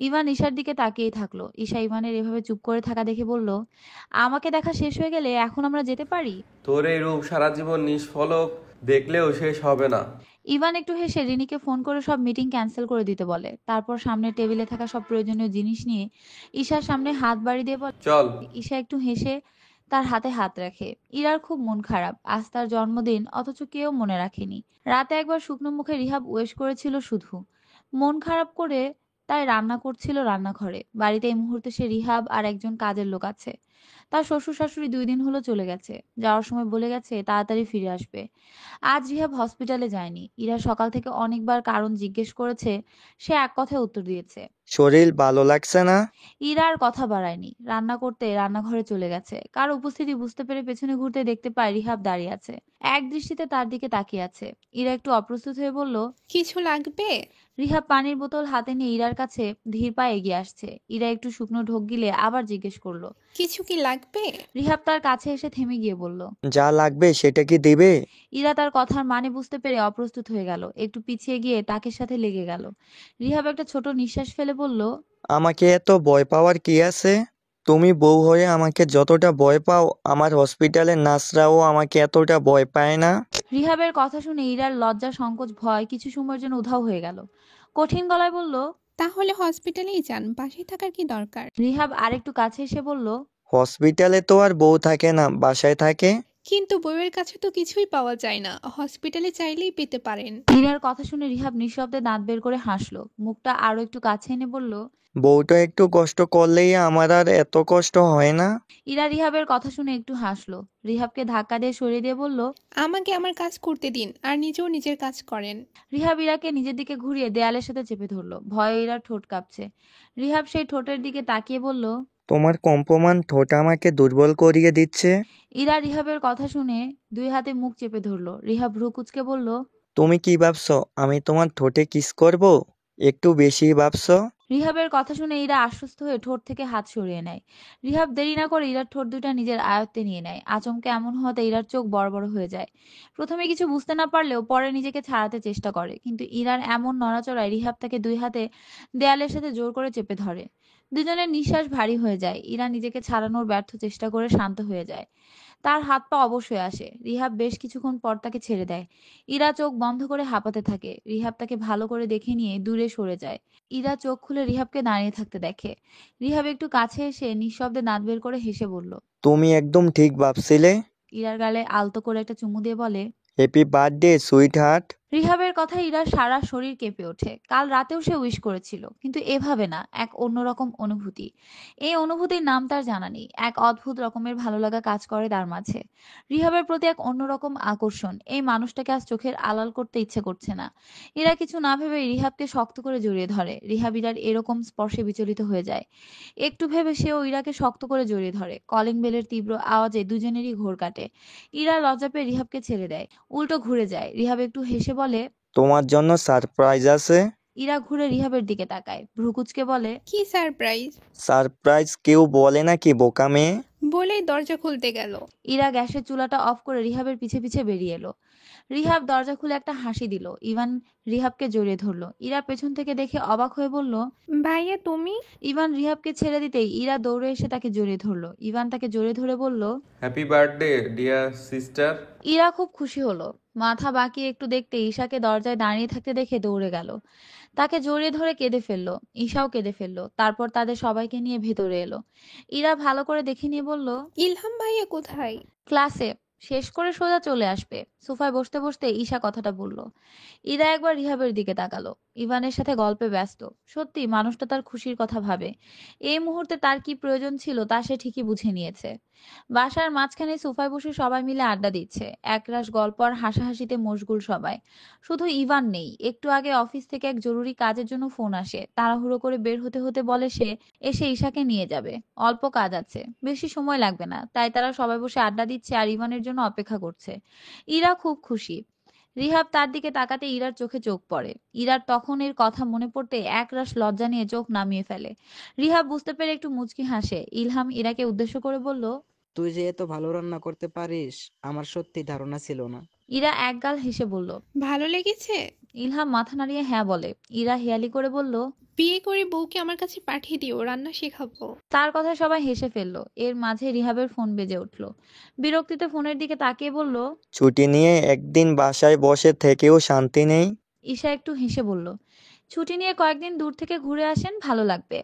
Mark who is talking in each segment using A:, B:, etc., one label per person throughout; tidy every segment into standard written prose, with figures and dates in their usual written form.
A: Ivan ঈশার দিকে তাকিয়েই থাকলো। ঈশা ইভানের এভাবে চুপ করে থাকা দেখে বলল, আমাকে দেখা শেষ হয়ে গেলে এখন আমরা যেতে পারি?
B: তোর এই রূপ সারা জীবন নিষ্ফলক দেখলেও শেষ হবে না।
A: ইভান একটু হেসে রিনিকে ফোন করে সব মিটিং ক্যান্সেল করে দিতে বলে। তারপর সামনের টেবিলে থাকা সব প্রয়োজনীয় জিনিস নিয়ে ঈশার সামনে হাত বাড়ি দিয়ে বলে।
B: চল।
A: ঈশা একটু হেসে তার হাতে হাত রাখে। ইরার খুব মন খারাপ, আজ তার জন্মদিন, অথচ কেউ মনে রাখেনি। রাতে একবার শুকনো মুখে রিহাব উইশ করেছিল শুধু। মন খারাপ করে তাই রান্না করছিল রান্নাঘরে। বাড়িতে এই মুহূর্তে সে, রিহাব আর একজন কাজের লোক আছে। তার শ্বশুর শাশুড়ি 2 দিন হলো চলে গেছে। যাওয়ার সময় বলে গেছে তাড়াতাড়ি ফিরে আসবে। আজ রিহাব হসপিটালে যায়নি। ইরা সকাল থেকে অনেকবার কারণ জিজ্ঞেস করেছে, সে এক কথায় উত্তর দিয়েছে।
C: শরীর ভালো লাগছে না?
A: ইরা আর কথা বাড়ায়নি, রান্না করতে রান্নাঘরে চলে গেছে। কার উপস্থিতি বুঝতে পেরে পেছনে ঘুরতে দেখতে পায় রিহাব দাঁড়িয়ে আছে, এক দৃষ্টিতে তার দিকে তাকিয়ে আছে। ইরা একটু অপ্রস্তুত হয়ে বলল,
D: কিছু লাগবে?
A: রিহাব পানির বোতল হাতে নিয়ে ইরার কাছে ধীর পায়ে এগিয়ে আসছে। ইরা একটু শুকনো ঢোক গিলে আবার জিজ্ঞেস করলো।
D: কিছু কি লাগবে?
A: রিহাব তার কাছে এসে থেমে গিয়ে বলল।
C: যা লাগবে সেটা কি দিবে?
A: ইরা তার কথার মানে বুঝতে পেরে অপ্রস্তুত হয়ে গেল, একটু পিছিয়ে গিয়ে তাকের সাথে লেগে গেল। রিহাব একটা ছোট নিঃশ্বাস ফেলে বলল,
C: আমাকে এত ভয় পাওয়ার কি আছে? তুমি বউ হয়ে আমাকে যতটা ভয় পাও, আমার হসপিটালের নার্সরাও আমাকে এতটা ভয় পায় না।
A: রিহাবের কথা শুনে ইরার লজ্জা সংকোচ ভয় কিছু সময়ের জন্য উধাও হয়ে গেল। কঠিন গলায় বলল।
D: তাহলে হসপিটালেই যান, বাসায় থাকার কি দরকার?
A: রিহাব আরেকটু কাছে এসে বলল।
C: হসপিটালে তো আর বউ থাকে না, বাসায় থাকে।
D: কিন্তু বউয়ের কাছে তো কিছুই পাওয়া যায় না, হসপিটালে চাইলেই পেতে পারেন।
A: ইরার কথা শুনে রিহাব নিঃশব্দে দাঁত বের করে হাসলো, মুখটা আরো একটু কাছে এনে বলল।
C: বউটা একটু কষ্ট করলেই আমার আর এত কষ্ট হয় না।
A: ইরা রিহাবের কথা শুনে একটু হাসলো, রিহাবকে ধাক্কা দিয়ে সরিয়ে দিয়ে বলল।
D: আমাকে আমার কাজ করতে দিন, আর নিজেও নিজের কাজ করেন।
A: রিহাব ইরাকে নিজের দিকে ঘুরিয়ে দেয়ালের সাথে চেপে ধরলো। ভয়ে ইরার ঠোঁট কাঁপছে। রিহাব সেই ঠোঁটের দিকে তাকিয়ে বলল।
C: তোমার কম্পমান ঠোঁট আমাকে দুর্বল করিয়ে দিচ্ছে।
A: ইরা রিহাবের কথা শুনে 2 হাতে মুখ চেপে ধরলো। রিহাব ভ্রু কুঁচকে বলল।
C: তুমি কি ভাবছো আমি তোমার ঠোঁটে কিস করব? একটু বেশি ভাবছো।
A: রিহাবের কথা শুনে ইরা আশ্বস্ত হয়ে ঠোঁট থেকে হাত সরিয়ে নেয়। রিহাব দেরি না করে ইরার ঠোঁট দুটা নিজের আয়ত্তে নিয়ে নেয়। আচমকা এমন হতে ইরার চোখ বড় বড় হয়ে যায়। প্রথমে কিছু বুঝতে না পারলেও পরে নিজেকে ছাড়াতে চেষ্টা করে, কিন্তু ইরার এমন নড়াচড়ায় রিহাব তাকে 2 হাতে দেয়ালের সাথে জোর করে চেপে ধরে। দুজনের নিঃশ্বাস ভারী হয়ে যায়। ইরা নিজেকে ছাড়ানোর ব্যর্থ চেষ্টা করে শান্ত হয়ে যায়। তার হাত পা অবশ হয়ে আসে। রিহাব বেশ কিছুক্ষণ পর তাকে ছেড়ে দেয়। ইরা চোখ বন্ধ করে হাঁপাতে থাকে। রিহাব তাকে ভালো করে দেখে নিয়ে দূরে সরে যায়। ইরা চোখ খুলে রিহাবকে দাঁড়িয়ে থাকতে দেখে। রিহাব একটু কাছে এসে নিঃশব্দে দাঁত বের করে হেসে বলল।
C: তুমি একদম ঠিক ভাবছিলে।
A: ইরার গালে আলতো করে একটা চুমু দিয়ে বলে।
C: Happy birthday sweetheart.
A: রিহাবের কথায় ইরার সারা শরীর কেঁপে ওঠে। কাল রাতেও সে উইশ করেছিল, কিন্তু এভাবে না, এক অন্যরকম অনুভূতি। এই অনুভূতির নাম তার জানা নেই। এক অদ্ভুত রকমের ভালো লাগা কাজ করে তার মাঝে। রিহাবের প্রতি এক অন্যরকম আকর্ষণ। এই মানুষটাকে আজ চোখের আড়াল করতে ইচ্ছে করছে না। ইরা কিছু না ভেবে রিহাবকে শক্ত করে জড়িয়ে ধরে। রিহাব ইরার এরকম স্পর্শে বিচলিত হয়ে যায়। একটু ভেবে সেও ইরাকে শক্ত করে জড়িয়ে ধরে। কলিং বেলের তীব্র আওয়াজে দুজনেরই ঘোর কাটে। ইরা লজ্জা পেয়ে রিহাবকে ছেড়ে দেয়, উল্টো ঘুরে যায়। রিহাব একটু হেসে বলে।
C: তোমার জন্য সারপ্রাইজ আছে।
A: ইরা ঘুরে রিহাবের দিকে তাকায়, ভ্রু কুঁচকে বলে।
D: কি সারপ্রাইজ?
C: সারপ্রাইজ কেউ বলে নাকি বোকা মেয়ে?
D: বলেই দরজা খুলতে গেল।
A: ইরা গ্যাসের চুলাটা অফ করে রিহাবের পিছে পিছে বেরিয়ে এলো। রিহাব দরজা খুলে একটা হাসি দিল। ইভান রিহাবকে জড়িয়ে ধরলো। ইরা পেছন থেকে দেখে অবাক হয়ে বলল।
D: ভাইয়া তুমি?
A: ইভান রিহাবকে ছেড়ে দিতেই ইরা দৌড়ে এসে তাকে জড়িয়ে ধরলো। ইভান তাকে জড়িয়ে ধরে বলল।
B: Happy birthday dear sister.
A: Ira খুব খুশি হলো। মাথা বাঁকিয়ে একটু দেখতে ঈশাকে দরজায় দাঁড়িয়ে থাকতে দেখে দৌড়ে গেল। তাকে জড়িয়ে ধরে কেঁদে ফেললো। ঈশাও কেঁদে ফেললো। তারপর তাদের সবাইকে নিয়ে ভেতরে এলো। ইরা ভালো করে দেখে নিয়ে বলল।
D: ইলহাম ভাইয়া কোথায়?
A: ক্লাসে শেষ করে সোজা চলে আসবে। সোফায় বসতে বসতে ঈশা কথাটা বলল। ইরা একবার রিহাবের দিকে তাকালো। ইভানের সাথে গল্পে ব্যস্ত। সত্যি মানুষটা তার খুশির কথা ভাবে। এই মুহূর্তে তার কি প্রয়োজন ছিল তা সে ঠিকই বুঝে নিয়েছে। বাসার মাঝখানে সোফায় বসে সবাই মিলে আড্ডা দিচ্ছে। একরাশ গল্প আর হাসাহাসিতে মশগুল সবাই। শুধু ইভান নেই। একটু আগে অফিস থেকে এক জরুরি কাজের জন্য ফোন আসে। তাড়াহুড়ো করে বের হতে হতে বলে সে এসে ঈশাকে নিয়ে যাবে। অল্প কাজ আছে, বেশি সময় লাগবে না। তাই তারা সবাই বসে আড্ডা দিচ্ছে আর ইভানের জন্য অপেক্ষা করছে। ইরা খুব খুশি। রিহাব তার দিকে তাকাতে ইরার চোখে চোখ পড়ে। ইরার তখন এর কথা মনে পড়তে একরাশ লজ্জা নিয়ে চোখ নামিয়ে ফেলে। রিহাব বুঝতে পেরে একটু মুচকি হাসে। ইলহাম ইরাকে উদ্দেশ্য করে বলল।
E: তুই যে এত ভালো রান্না করতে পারিস আমার সত্যি ধারণা ছিল না।
A: ইরা একগাল হেসে বলল।
D: ভালো লেগেছে?
A: ইলহাম মাথা নাড়িয়ে হ্যাঁ বলে। ইরা হেয়ালি করে বলল,
D: বিয়ে করে বউকে আমার কাছে পাঠিয়ে দিও, রান্না শেখাবো।
A: তার কথায় সবাই হেসে ফেলল। এর মাঝে রিহাবের ফোন বেজে উঠল। বিরক্তিতে ফোনের দিকে তাকিয়ে বলল,
C: ছুটি নিয়ে একদিন বাসায় বসে থেকেও শান্তি নেই।
A: ঈশা একটু হেসে বলল, ছুটি নিয়ে কয়েকদিন দূর থেকে ঘুরে আসেন, ভালো লাগবে।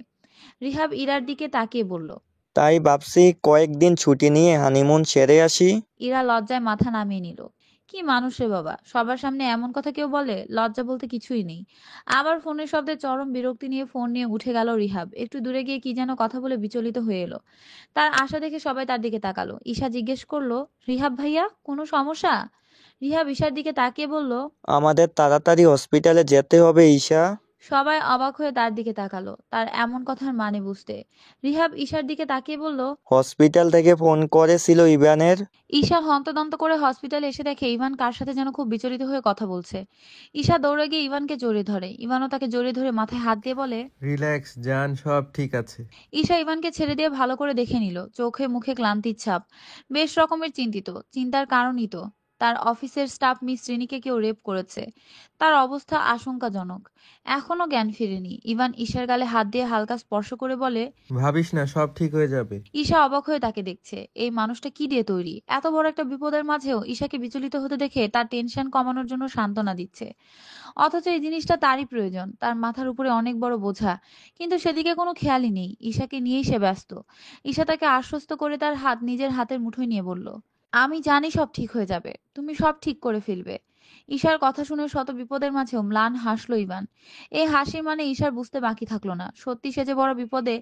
A: রিহাব ইরার দিকে তাকিয়ে বলল।
C: তাই ভাবছি কয়েকদিন ছুটি নিয়ে হানিমুন সেরে আসি।
A: ইরা লজ্জায় মাথা নামিয়ে নিল। কি মানুষ রে বাবা, সবার সামনে এমন কথা কেউ বলে? লজ্জা বলতে কিছুই নেই। আবার ফোনের শব্দে চরম বিরক্তি নিয়ে ফোন নিয়ে উঠে গেল রিহাব। একটু দূরে গিয়ে কি যেন কথা বলে বিচলিত হয়ে এলো। তার আশা দেখে সবাই তার দিকে তাকালো। ঈশা জিজ্ঞেস করলো, রিহাব ভাইয়া, কোনো সমস্যা? রিহাব ঈশার দিকে তাকিয়ে বলল।
C: আমাদের তাড়াতাড়ি হসপিটালে যেতে হবে ঈশা।
A: সবাই অবাক হয়ে তার দিকে তাকালো, তার এমন কথার মানে বুঝতে। রিহাব ঈশার দিকে তাকিয়ে বলল।
C: হসপিটাল থেকে ফোন করেছিল ইভানের।
A: ঈশা হন্তদন্ত করে হসপিটালে এসে দেখে ইভান কার সাথে যেন খুব বিচলিত হয়ে কথা বলছে। ঈশা দৌড়ে গিয়ে ইভানকে জড়িয়ে ধরে। ইভানও তাকে জড়িয়ে ধরে মাথায় হাত দিয়ে বলে।
B: রিল্যাক্স জান, সব ঠিক আছে।
A: ঈশা ইভানকে ছেড়ে দিয়ে ভালো করে দেখে নিল। চোখে মুখে ক্লান্তির ছাপ। বেশ রকমের চিন্তিত। চিন্তার কারণই তো, তার অফিসের স্টাফ মিস রিনিকে কেউ রেপ করেছে। তার অবস্থা আশঙ্কাজনক। এখনো জ্ঞান ফিরেনি। ইভান ঈশার গালে হাত দিয়ে হালকা স্পর্শ করে বলে।
B: ভাবিস না, সব ঠিক হয়ে যাবে।
A: ঈশা অবাক হয়ে তাকে দেখছে। এই মানুষটা কি দিয়ে তৈরি? এত বড় একটা বিপদের মাঝেও ঈশাকে বিচলিত হতে দেখে তার টেনশন কমানোর জন্য সান্ত্বনা দিচ্ছে। অথচ এই জিনিসটা তারই প্রয়োজন। তার মাথার উপরে অনেক বড় বোঝা, কিন্তু সেদিকে কোনো খেয়ালই নেই। ঈশাকে নিয়েই সে ব্যস্ত। ঈশা তাকে আশ্বস্ত করে তার হাত নিজের হাতের মুঠোয় নিয়ে বলল, আমি জানি সব ঠিক হয়ে যাবে, তুমি সব ঠিক করে ফেলবে। ঈশার কথা শুনে শত বিপদের মাঝেও ম্লান হাসলো ইভান। এই হাসি মানে ঈশার বুঝতে বাকি থাকলো না, সত্যি সে যে বড় বিপদে,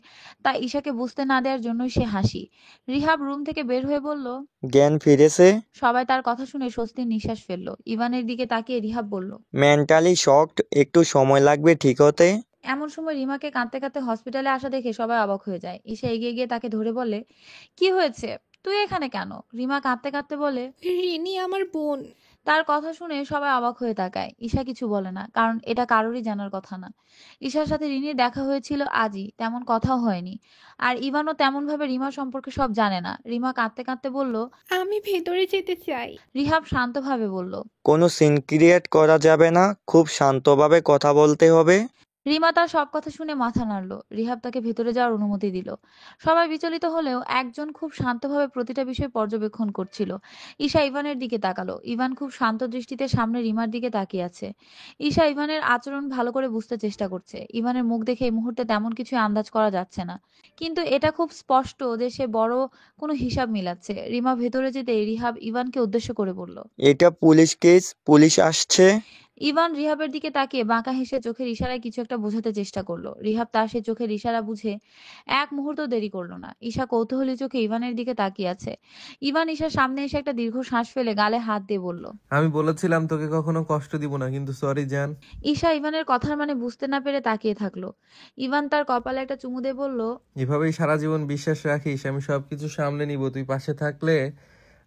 A: তা ঈশাকে বুঝতে না দেওয়ার জন্যই সে হাসি। রিহাব রুম থেকে বের হয়ে বলল।
C: জ্ঞান ফিরেছে।
A: সবাই তার কথা শুনে স্বস্তির নিঃশ্বাস ফেললো। ইভানের দিকে তাকিয়ে রিহাব বলল।
C: মেন্টালি শকড, একটু সময় লাগবে ঠিক হতে।
A: এমন সময় রিমাকে কাঁদতে কাঁদতে হসপিটালে আসা দেখে সবাই অবাক হয়ে যায়। ঈশা এগিয়ে গিয়ে তাকে ধরে বলে, কি হয়েছে? তুই এখানে কেন? রিমা কাঁদতে কাঁদতে বলে।
D: রিনি আমার বোন।
A: তার কথা শুনে সবাই অবাক হয়ে তাকায়। ঈশা কিছু বলে না, কারণ এটা কারোরই জানার কথা না। ঈশার সাথে রিনির দেখা হয়েছিল আজই, তেমন কথাও হয়নি। আর ইভানও তেমন ভাবে রিমা সম্পর্কে সব জানে না। রিমা কাঁদতে কাঁদতে বলল।
D: আমি ভেতরে যেতে চাই।
A: রিহাব শান্তভাবে বলল।
C: কোনো সিন ক্রিয়েট করা যাবে না, খুব শান্তভাবে কথা বলতে হবে।
A: রিমা তার সব কথা শুনে মাথা নাড়ল। রিহাব তাকে ভেতরে যাওয়ার অনুমতি দিল। সবাই বিচলিত হলেও একজন খুব শান্তভাবে প্রতিটা বিষয় পর্যবেক্ষণ করছিল। ঈশা ইভানের দিকে তাকালো। ইভান খুব শান্ত দৃষ্টিতে সামনে রিমার দিকে তাকিয়ে আছে। ঈশা ইভানের আচরণ ভালো করে বুঝতে চেষ্টা করছে। ইভানের মুখ দেখে এই মুহূর্তে তেমন কিছু আন্দাজ করা যাচ্ছে না, কিন্তু এটা খুব স্পষ্ট যে সে বড় কোনো হিসাব মিলাচ্ছে। রিমা ভেতরে যেতে রিহাব ইভানকে উদ্দেশ্য করে বলল।
C: এটা পুলিশ কেস, পুলিশ আসছে।
A: ইভান রিহাবের দিকে তাকিয়ে বাঁকা হেসে চোখের ইশারায় কিছু একটা বোঝাতে চেষ্টা করলো। রিহাব তার সে চোখের ইশারা বুঝে এক মুহূর্ত দেরি করলো না। ঈশা কৌতূহলী চোখে ইভানের দিকে তাকিয়ে আছে। ইভান ঈশার সামনে এসে একটা দীর্ঘ শ্বাস ফেলে গালে হাত দিয়ে বলল।
B: আমি বলেছিলাম তোকে কখনো কষ্ট দিব না, কিন্তু সরি জান।
A: ঈশা ইভানের কথার মানে বুঝতে না পেরে তাকিয়ে থাকলো। ইভান তার কপালে একটা চুমু দিয়ে বলল।
B: এভাবেই সারা জীবন বিশ্বাস রাখিস আমি সবকিছু সামলে নিব, তুই পাশে থাকলে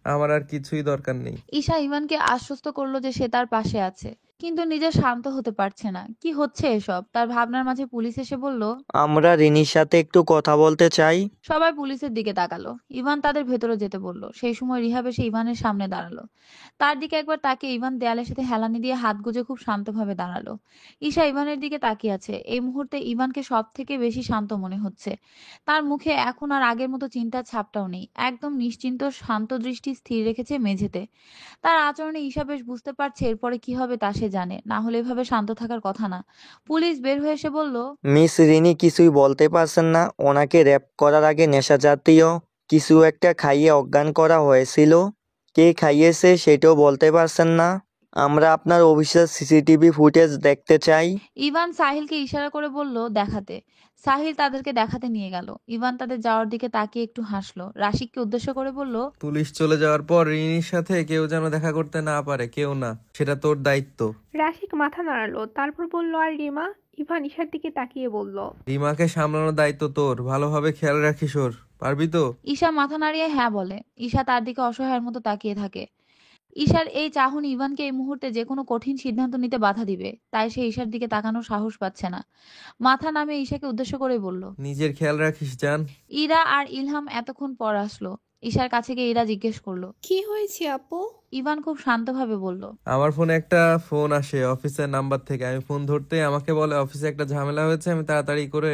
B: আমার আর কিছুই দরকার নেই।
A: ঈশা ইভানকে আশ্বস্ত করলো যে সে তার পাশে আছে, কিন্তু নিজে শান্ত হতে পারছে না। কি হচ্ছে এসব? তার ভাবনার মাঝে পুলিশ এসে বলল।
C: আমরা রিনির সাথে একটু কথা বলতে চাই।
A: সবাই পুলিশের দিকে তাকালো। ইভান তাদের ভেতরে যেতে বলল। সেই সময় রিহাব এসে ইভানের সামনে দাঁড়ালো। তার দিকে একবার তাকিয়ে ইভান দেয়ালের সাথে হেলানি দিয়ে হাত গুজে খুব শান্তভাবে দাঁড়ালো। ঈশা ইভানের দিকে তাকিয়ে আছে। এই মুহূর্তে ইভানকে সব থেকে বেশি শান্ত মনে হচ্ছে। তার মুখে এখন আর আগের মতো চিন্তার ছাপটাও নেই। একদম নিশ্চিন্ত শান্ত দৃষ্টি স্থির রেখেছে মেঝেতে। তার আচরণে ঈশা বেশ বুঝতে পারছে এরপরে কি হবে তা সে জানে, না হলে এভাবে শান্ত থাকার কথা না। পুলিশ বের হয়ে এসে বলল।
C: মিস রিনি কিছুই বলতে পারছেন না। ওনাকে র্যাপ করার আগে নেশা জাতীয় কিছু একটা খাইয়ে অজ্ঞান করা হয়েছিল। কে খাইয়েছে সেটাও বলতে পারছেন না। আমরা আপনার অফিসের সিসিটিভি ফুটেজ দেখতে চাই।
A: ইভান সাহিলকে ইশারা করে বলল দেখাতে। সাহিল তাদেরকে দেখাতে নিয়ে গেল। ইভান তাদের যাওয়ার দিকে তাকিয়ে একটু হাসলো। রাশিককে উদ্দেশ্য করে বলল।
B: পুলিশ চলে যাওয়ার পর রিনির সাথে কেউ যেন দেখা করতে না পারে, কেউ না, সেটা তোর দায়িত্ব।
D: রাশিক মাথা নাড়ালো, তারপর বলল, আর রিমা? ইভান ঈশার দিকে তাকিয়ে বলল।
B: রিমাকে সামলানোর দায়িত্ব তোর, ভালোভাবে খেয়াল রাখিস ওর, পারবি তো?
A: ঈশা মাথা নাড়িয়ে হ্যাঁ বলে। ঈশা তার দিকে অসহায়ের মতো তাকিয়ে থাকে। ঈশার এই চাহনি ইভানকে এই মুহূর্তে যে কোনো কঠিন সিদ্ধান্ত নিতে বাধা দিবে, তাই সে ঈশার দিকে তাকানোর সাহস পাচ্ছে না। মাথা নামিয়ে ঈশাকে উদ্দেশ্য করে বলল।
B: নিজের খেয়াল রাখিস জান।
A: ইরা আর ইলহাম এতক্ষণ পর আসলো। ঈশার কাছে গিয়ে ইরা জিজ্ঞেস করলো।
D: কি হয়েছে আপু?
A: ইভান খুব শান্তভাবে বলল,
B: আমার ফোনে একটা ফোন আসে অফিসের নাম্বার থেকে। আমি ফোন ধরতেই আমাকে বলে অফিসে একটা ঝামেলা হয়েছে। আমি তাড়াতাড়ি করে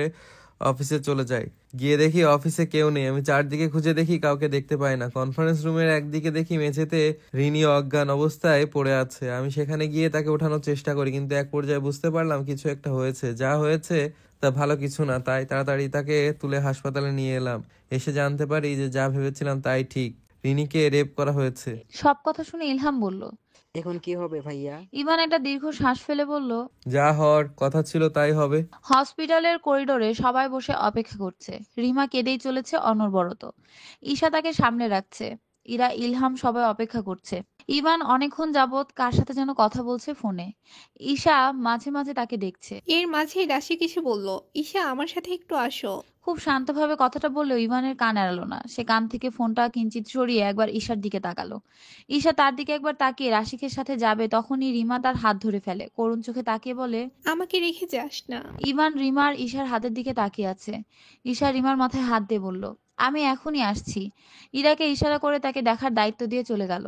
B: অফিসে চলে যাই। গিয়ে দেখি অফিসে কেউ নেই। আমি চারদিকে খুঁজে দেখি, কাউকে দেখতে পাই না। কনফারেন্স রুমের একদিকে দেখি মেঝেতে রিনি অজ্ঞান অবস্থায় পড়ে আছে। আমি সেখানে গিয়ে তাকে ওঠানোর চেষ্টা করি, কিন্তু এক পর্যায়ে বুঝতে পারলাম কিছু একটা হয়েছে। যা হয়েছে তা ভালো কিছু না, তাই তাড়াতাড়ি তাকে তুলে হাসপাতালে নিয়ে এলাম। এসে জানতে পারি যে যা ভেবেছিলাম তাই ঠিক, রিনিকে রেপ করা হয়েছে।
A: সব কথা শুনে ইলহাম বলল।
E: এখন কি হবে ভাইয়া?
A: ইভান একটা দীর্ঘ শ্বাস ফেলে বলল,
B: যা হওয়ার কথা ছিল তাই হবে।
A: হসপিটালের করিডোরে সবাই বসে অপেক্ষা করছে। রিমা কেঁদেই চলেছে অনবরত। ঈশা তাকে সামনে রাখছে। ইরা, ইলহাম সবাই অপেক্ষা করছে। ইভান অনেকক্ষণ যাবৎ কার সাথে যেন কথা বলছে ফোনে। ঈশা মাঝে মাঝে তাকে দেখছে।
D: এর মাঝেই রাশি কিছু বলল, ঈশা আমার সাথে একটু আসো।
A: খুব শান্তভাবে কথাটা বললেও ইভানের কান এড়ালো না। সে কান থেকে ফোনটা কিঞ্চিত সরিয়ে একবার ঈশার দিকে তাকালো। ঈশা তার দিকে একবার তাকিয়ে রাশিকের সাথে যাবে, তখনই রিমা তার হাত ধরে ফেলে। করুণ চোখে তাকিয়ে বলে,
D: আমাকে রেখে যাস না।
A: ইভান রিমার ঈশার হাতের দিকে তাকিয়ে আছে। ঈশা রিমার মাথায় হাত দিয়ে বলল, আমি এখনই আসছি। ইরাকে ইশারা করে তাকে দেখার দায়িত্ব দিয়ে চলে গেল।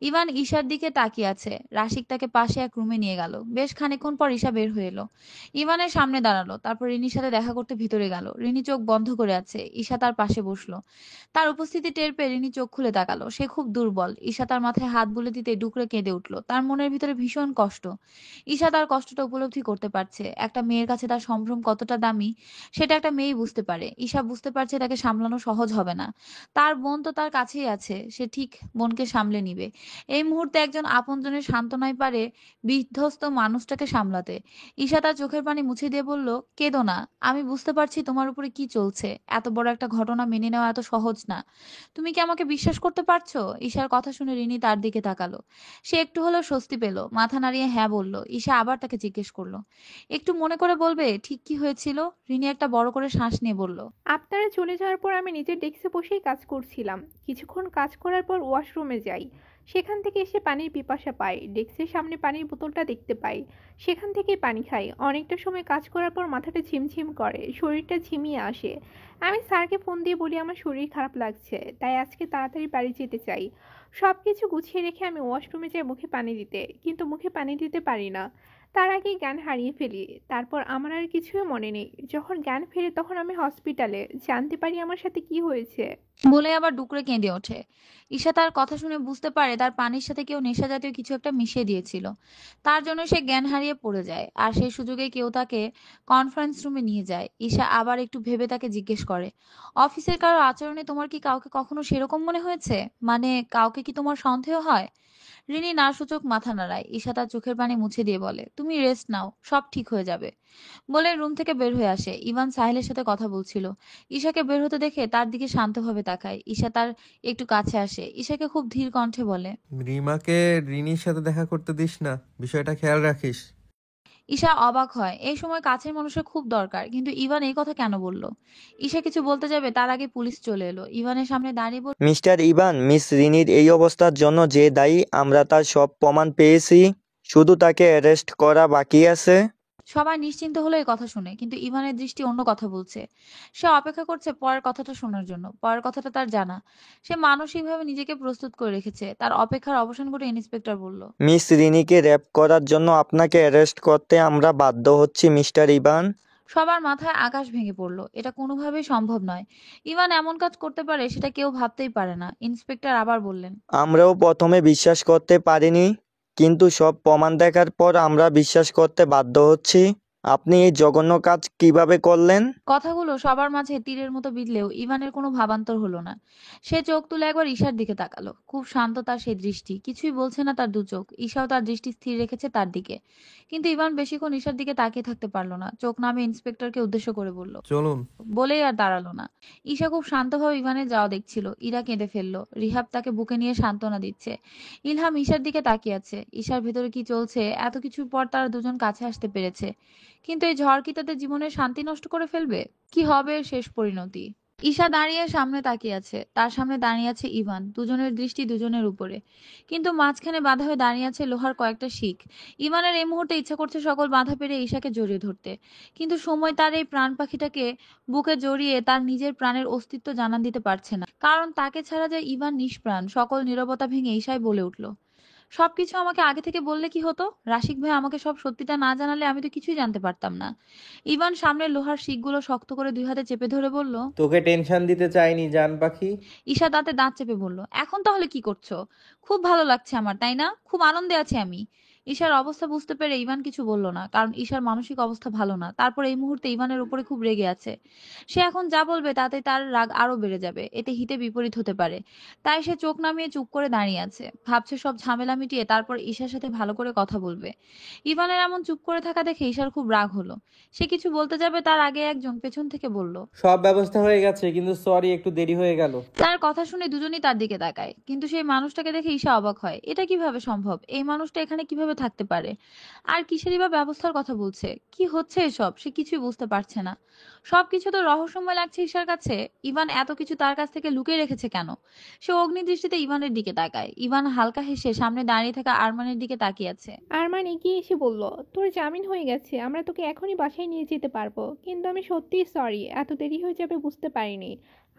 A: ইভান ঈশার দিকে তাকিয়ে আছে। রাশিক তাকে পাশে এক রুমে নিয়ে গেল। বেশ খানিকক্ষণ পর ঈশা বের হয়ে এলো। ইভানের সামনে দাঁড়ালো, তারপর রিনির সাথে দেখা করতে ভিতরে গেল। রিনি চোখ বন্ধ করে আছে। ঈশা তার পাশে বসলো। তার উপস্থিতি টের পেয়ে রিনি চোখ খুলে তাকালো। সে খুব দুর্বল। ঈশা তার মাথায় হাত বুলে দিতে ডুকরে কেঁদে উঠলো। তার মনের ভিতরে ভীষণ কষ্ট। ঈশা তার কষ্টটা উপলব্ধি করতে পারছে। একটা মেয়ের কাছে তার সম্ভ্রম কতটা দামি সেটা একটা মেয়েই বুঝতে পারে। ঈশা বুঝতে পারছে তাকে সামলানো সহজ হবে না। তার বোন তো তার কাছেই আছে, সে ঠিক বোনকে সামলে নিবে। এই মুহূর্তে একজন আপনজনের সান্ত্বনাই পারে বিধ্বস্ত মানুষটাকে সামলাতে। ঈশা তার চোখের পানি মুছে দিয়ে বলল, কেঁদো না। আমি বুঝতে পারছি তোমার উপরে কি চলছে। এত বড় একটা ঘটনা মেনে নেওয়া এত সহজ না। তুমি কি আমাকে বিশ্বাস করতে পারছো? ঈশার কথা শুনে রিনি তার দিকে তাকালো। সে একটু হলেও স্বস্তি পেল। মাথা নাড়িয়ে হ্যাঁ বলল। ঈশা আবার তাকে জিজ্ঞেস করলো, একটু মনে করে বলবে ঠিক কি হয়েছিল? রিনি একটা বড় করে শ্বাস নিয়ে বলল,
F: আপনারা চলে যাওয়ার পর আমি নিজের ডেস্কে বসেই কাজ করছিলাম। কিছুক্ষণ কাজ করার পর ওয়াশরুমে যাই। সেখান থেকে এসে পানির পিপাসা পাই। ডেস্কের সামনে পানির বোতলটা দেখতে পাই। সেখান থেকেই পানি খাই। অনেকটা সময় কাজ করার পর মাথাটা ঝিমঝিম করে, শরীরটা ঝিমিয়ে আসে। আমি স্যারকে ফোন দিয়ে বলি আমার শরীর খারাপ লাগছে, তাই আজকে তাড়াতাড়ি বাড়ি যেতে চাই। সবকিছু গুছিয়ে রেখে আমি ওয়াশরুমে যাই মুখে পানি দিতে, কিন্তু মুখে পানি দিতে পারি না। তার আগেই জ্ঞান হারিয়ে ফেলি। তারপর আমার আর কিছুই মনে নেই। যখন জ্ঞান ফেরে তখন আমি হসপিটালে। জানতে পারি আমার সাথে কি হয়েছে।
A: বলে আবার ডুকরে কেঁদে ওঠে। ঈশা তার কথা শুনে বুঝতে পারে তার পানির সাথে কেউ নেশা জাতীয় কিছু একটা মিশিয়ে দিয়েছিল। তার জন্য সে জ্ঞান হারিয়ে পড়ে যায়। আর সেই সুযোগে কেউ তাকে কনফারেন্স রুমে নিয়ে যায়। ঈশা আবার একটু ভেবে তাকে জিজ্ঞেস করে, অফিসের কারোর আচরণে তোমার কি কাউকে কখনো সেরকম মনে হয়েছে? মানে কাউকে কি তোমার সন্দেহ হয়? রিনি না সূচক মাথা নাড়ায়। ঈশা তার চোখের পানি মুছে দিয়ে বলে, তুমি রেস্ট নাও, সব ঠিক হয়ে যাবে। বলে রুম থেকে বের হয়ে আসে। ইভান সাহিলের সাথে কথা বলছিল। ঈশাকে বের হতে দেখে তার দিকে শান্তভাবে তাকায়। ঈশা তার একটু কাছে আসে। ঈশাকে খুব ধীর কণ্ঠে বলে,
B: রিমাকে রিনির সাথে দেখা করতে দিস না, বিষয়টা খেয়াল রাখিস।
A: ঈশা অবাক হয়। এই সময় কাছের মানুষের খুব দরকার, কিন্তু ইভান এই কথা কেন বলল? ঈশা কিছু বলতে যাবে, তার আগে পুলিশ চলে এলো। ইভানের সামনে দাঁড়িয়ে বলল,
C: মিস্টার ইভান, মিস রিনির এই অবস্থার জন্য যে দায়ী, আমরা তার সব প্রমাণ পেয়েছি। শুধু তাকে অ্যারেস্ট করা বাকি আছে।
A: সবাই নিশ্চিন্ত হলো এই কথা শুনে, কিন্তু ইভানের দৃষ্টি অন্য কথা বলছে। সে অপেক্ষা করছে পরের কথাটা শোনার জন্য। পরের কথাটা তার জানা। সে মানসিকভাবে নিজেকে প্রস্তুত করে রেখেছে। তার অপেক্ষার অবসান ঘটে ইন্সপেক্টর বলল,
C: মিস রিনিকে র্যাপ করার জন্য আপনাকে অ্যারেস্ট করতে আমরা বাধ্য হচ্ছি মিস্টার ইভান।
A: সবার মাথায় আকাশ ভেঙে পড়লো। এটা কোনোভাবেই সম্ভব নয়। ইভান এমন কাজ করতে পারে সেটা কেউ ভাবতেই পারে না। ইন্সপেক্টর আবার বললেন,
C: আমরাও প্রথমে বিশ্বাস করতে পারিনি, কিন্তু সব প্রমাণ দেখার পর আমরা বিশ্বাস করতে বাধ্য হচ্ছি। আপনি এই জঘন্য কাজ কিভাবে করলেন?
A: কথাগুলো সবার মাঝে তীরের মতো বিঁধলেও ইভানের কোনো ভাবান্তর হলো না। সে চোখ তুলে একবার ঈশার দিকে তাকালো। খুব শান্ত তার সেই দৃষ্টি। কিছুই বলছে না তার দু চোখ। ঈশাও তার দৃষ্টি স্থির রেখেছে তার দিকে। কিন্তু ইভান বেশিক্ষণ ঈশার দিকে তাকিয়ে থাকতে পারলো না। চোখ নামে ইন্সপেক্টরকে উদ্দেশ্য করে বলল,
B: চলুন।
A: বলেই আর দাঁড়ালো না। ঈশা খুব শান্তভাবে ইভানের যাওয়া দেখছিল। ইরা কেঁদে ফেললো। রিহাব তাকে বুকে নিয়ে সান্ত্বনা দিচ্ছে। ইলহাম ঈশার দিকে তাকিয়ে আছে। ঈশার ভেতরে কি চলছে? এত কিছুর পর তারা দুজন কাছে আসতে পেরেছে, কিন্তু এই ঝড় কি তাদের জীবনের শান্তি নষ্ট করে ফেলবে? কি হবে এর শেষ পরিণতি? ঈশা দাঁড়িয়ে সামনে তাকিয়ে আছে, তার সামনে দাঁড়িয়ে আছে ইভান, দুজনের দৃষ্টি দুজনের উপরে, কিন্তু মাঝখানে বাধা হয়ে দাঁড়িয়ে আছে লোহার কয়েকটা শিক। ইভানের এই মুহূর্তে ইচ্ছা করছে সকল বাধা পেরিয়ে ঈশাকে জড়িয়ে ধরতে, কিন্তু সময় তার এই প্রাণ পাখিটাকে বুকে জড়িয়ে তার নিজের প্রাণের অস্তিত্ব জানান দিতে পারছে না, কারণ তাকে ছাড়া যে ইভান নিষ্প্রাণ। সকল নীরবতা ভেঙে ঈশাই বলে উঠল, সবকিছু আমাকে আগে থেকে বললে কি হতো? রাশিক ভাই আমাকে সব সত্যিটা না জানালে আমি তো কিছুই জানতে পারতাম না। ইভান সামনের লোহার শিকগুলো শক্ত করে দুই হাতে চেপে ধরে বলল।
B: তোকে টেনশন দিতে চাইনি জান পাখি।
A: ঈশা দাঁতে দাঁত চেপে বলল, এখন তাহলে কি করছো? খুব ভালো লাগছে আমার, তাই না? খুব আনন্দে আছি আমি। ঈশার অবস্থা বুঝতে পেরে ইভান কিছু বলল না, কারণ ঈশার মানসিক অবস্থা ভালো না। তারপর এই মুহূর্তে ইভানের উপরে খুব রেগে আছে। সে এখন যা বলবে তাতে তার রাগ আরো বেড়ে যাবে, এতে হিতে বিপরীত হতে পারে। তাই সে চোখ নামিয়ে চুপ করে দাঁড়িয়ে আছে, ভাবছে সব ঝামেলা মিটিয়ে তারপর ঈশার সাথে ভালো করে কথা বলবে। ইভানের এমন চুপ করে থাকা দেখে ঈশার খুব রাগ হলো। সে কিছু বলতে যাবে তার আগে একজন পেছন থেকে বলল।
B: সব ব্যবস্থা হয়ে গেছে, কিন্তু সরি একটু দেরি হয়ে গেল।
A: তার কথা শুনে দুজনেই তার দিকে তাকায়, কিন্তু সেই মানুষটাকে দেখে ঈশা অবাক হয়। এটা কিভাবে সম্ভব? এই মানুষটা এখানে কিভাবে থাকতে পারে? আর কিসেরই বা ব্যবস্থার কথা বলছে? কি হচ্ছে এসব? সে কিছুই বুঝতে পারছে না। সবকিছু তো রহস্যময় লাগছে ঈশার কাছে। ইভান এত কিছু তার কাছ থেকে লুকিয়ে রেখেছে কেন? সে অগ্নি দৃষ্টিতে ইভানের দিকে তাকায়। ইভান হালকা হেসে সামনে দাঁড়িয়ে থাকা আরমানের দিকে তাকিয়ে আছে।
F: আরমান এগিয়ে এসে বলল, তোর জামিন হয়ে গেছে, আমরা তোকে এখনই বাসায় নিয়ে যেতে পারবো। কিন্তু আমি সত্যিই সরি, এত দেরি হয়ে যাবে বুঝতে পারিনি।